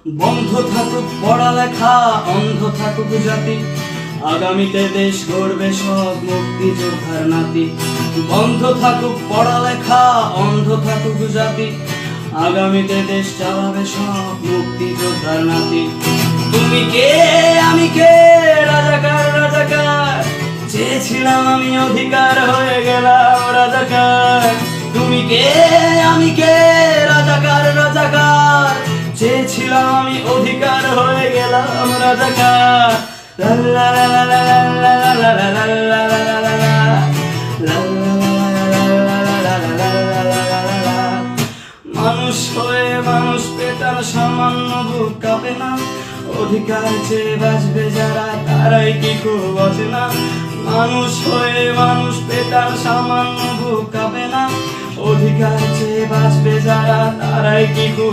বন্ধ থাকুক পড়ালেখা, অন্ধ থাকুক জাতি, আগামীতে দেশ গড়বে সব মুক্তিযোদ্ধার নাতি। বন্ধ থাকুক পড়ালেখা, অন্ধ থাকুক জাতি, আগামীতে দেশ চালাবে সব মুক্তিযোদ্ধার নাতি। তুমি কে আমি কে, রাজাকার রাজাকার, চেয়েছিলাম আমি অধিকার, হয়ে গেলাম রাজাকার। তুমি কে আমি কে, রাজাকার রাজাকার, চেয়েছিলাম আমি অধিকার, হয়ে গেলাম রাজাকার। লা লা লা লা লা লা লা লা লা লা লা লা লা লা। মানুষ হয়ে মানুষ পেটার সামান্য বুক কাঁপে না, অধিকার চেয়ে বাঁচবে যারা তারাই কি খুব বাঁচে না। মানুষ হয়ে মানুষ পেটার সামান্য বুক কাঁপে না, অধিকার চেয়ে বাঁচবে যারা তারাই কি খুব